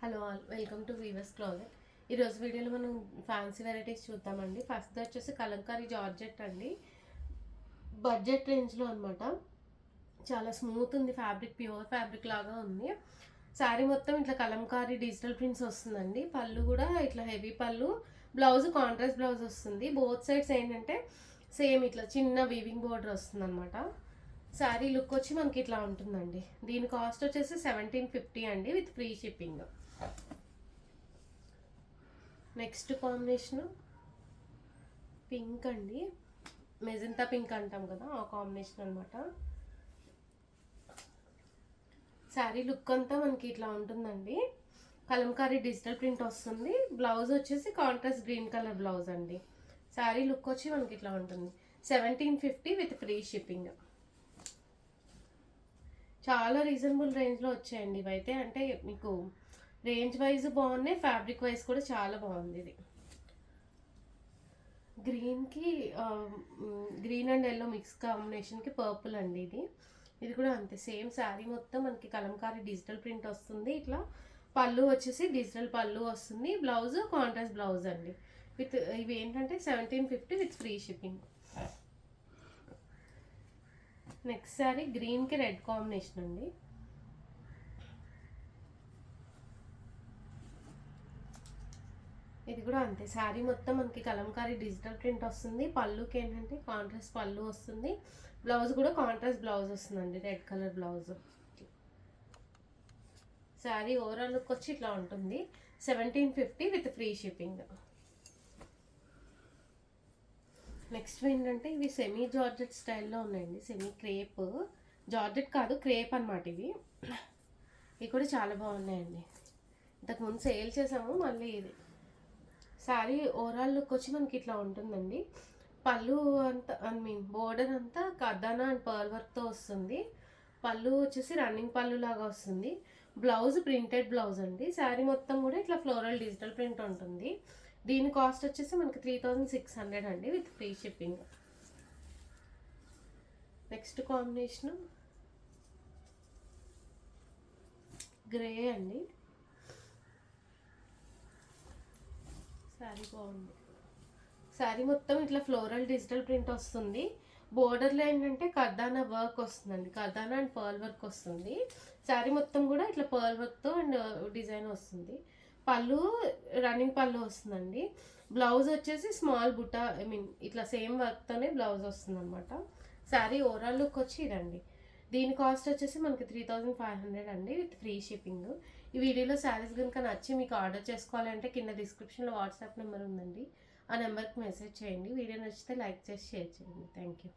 Hello all, welcome to Weavers Closet. ఈరోజు వీడియోలో మనం ఫ్యాన్సీ వెరైటీస్ చూద్దామండి. ఫస్ట్ వచ్చేసి కలంకారీ జార్జెట్ అండి, బడ్జెట్ రేంజ్లో అనమాట. చాలా స్మూత్ ఉంది ఫ్యాబ్రిక్, ప్యూర్ ఫ్యాబ్రిక్ లాగా ఉంది. శారీ మొత్తం ఇట్లా కలంకారీ డిజిటల్ ప్రింట్స్ వస్తుందండి. పళ్ళు కూడా ఇట్లా హెవీ పళ్ళు, బ్లౌజ్ కాంట్రాస్ట్ బ్లౌజ్ వస్తుంది. బోత్ సైడ్స్ ఏంటంటే సేమ్ ఇట్లా చిన్న వీవింగ్ బోర్డర్ వస్తుంది అనమాట. శారీ లుక్ వచ్చి మనకి ఇట్లా ఉంటుందండి. దీని కాస్ట్ వచ్చేసి 1750 అండి, with free shipping. Next combination pink అండి, మెజంతా పింక్ అంటాం కదా, ఆ కాంబినేషన్ అనమాట. శారీ లుక్ అంతా మనకి ఇట్లా ఉంటుందండి. కలంకారీ డిజిటల్ ప్రింట్ వస్తుంది. బ్లౌజ్ వచ్చేసి కాంట్రాస్ట్ గ్రీన్ కలర్ బ్లౌజ్ అండి. శారీ లుక్ వచ్చి మనకి ఇట్లా ఉంటుంది. 1750 విత్ ఫ్రీ షిప్పింగ్. చాలా రీజనబుల్ రేంజ్లో వచ్చాయండి ఇవైతే. అంటే మీకు రేంజ్ వైజ్ బాగున్నాయి, ఫ్యాబ్రిక్ వైజ్ కూడా చాలా బాగుంది. ఇది గ్రీన్కి గ్రీన్ అండ్ ఎల్లో మిక్స్ కాంబినేషన్కి పర్పుల్ అండి. ఇది కూడా అంతే, సేమ్ శారీ మొత్తం మనకి కలంకారీ డిజిటల్ ప్రింట్ వస్తుంది. ఇట్లా పళ్ళు వచ్చేసి డిజిటల్ పళ్ళు వస్తుంది. బ్లౌజ్ కాంట్రాస్ట్ బ్లౌజ్ అండి. విత్ ఇవి ఏంటంటే 1750 with free shipping. Next sari గ్రీన్కి రెడ్ కాంబినేషన్ అండి. ఇది కూడా అంతే, శారీ మొత్తం మనకి కలంకారీ డిజిటల్ ప్రింట్ వస్తుంది. పళ్ళుకి ఏంటంటే కాంట్రాస్ట్ పళ్ళు వస్తుంది. బ్లౌజ్ కూడా కాంట్రాస్ట్ బ్లౌజ్ వస్తుందండి, red colour blouse. Sari overall look వచ్చి ఇట్లా ఉంటుంది. 1750 విత్ ఫ్రీ షిప్పింగ్. నెక్స్ట్ ఏంటంటే ఇవి సెమీ జార్జెట్ స్టైల్లో ఉన్నాయండి. సెమీ క్రేప్, జార్జెట్ కాదు క్రేప్ అనమాట. ఇవి కూడా చాలా బాగున్నాయండి. ఇంతకుముందు సేల్ చేసాము, మళ్ళీ ఇది శారీ ఓవరాల్ లుక్ వచ్చి మనకి ఇట్లా ఉంటుందండి. పళ్ళు అంతా బోర్డర్ అంతా కర్దానా అండ్ పర్ల్ వర్క్తో వస్తుంది. పళ్ళు వచ్చేసి రన్నింగ్ పళ్ళు లాగా వస్తుంది. బ్లౌజ్ ప్రింటెడ్ బ్లౌజ్ అండి. శారీ మొత్తం కూడా ఇట్లా ఫ్లోరల్ డిజిటల్ ప్రింట్ ఉంటుంది. దీని కాస్ట్ వచ్చేసి మనకి 3600 అండి, with free shipping. Next combination grey అండి. శారీ బాగుంది. శారీ మొత్తం ఇట్లా ఫ్లోరల్ డిజిటల్ ప్రింట్ వస్తుంది. బోర్డర్లో ఏంటంటే కర్దానా వర్క్ వస్తుందండి, కర్దానా అండ్ పర్ల్ వర్క్ వస్తుంది. శారీ మొత్తం కూడా ఇట్లా పర్ల్ వర్క్తో అండ్ డిజైన్ వస్తుంది. పళ్ళు రన్నింగ్ పళ్ళు వస్తుందండి. బ్లౌజ్ వచ్చేసి స్మాల్ బుట్ట, ఇట్లా సేమ్ వర్క్తోనే బ్లౌజ్ వస్తుంది అనమాట. శారీ ఓవరాల్ లుక్ వచ్చి ఇదండి. దీని కాస్ట్ వచ్చేసి మనకి 3500 అండి, విత్ ఫ్రీ షిప్పింగ్. ఈ వీడియోలో శారీస్ కనుక నచ్చి మీకు ఆర్డర్ చేసుకోవాలంటే కింద డిస్క్రిప్షన్లో వాట్సాప్ నెంబర్ ఉందండి, ఆ నెంబర్కి మెసేజ్ చేయండి. వీడియో నచ్చితే లైక్ చేసి షేర్ చేయండి. Thank you.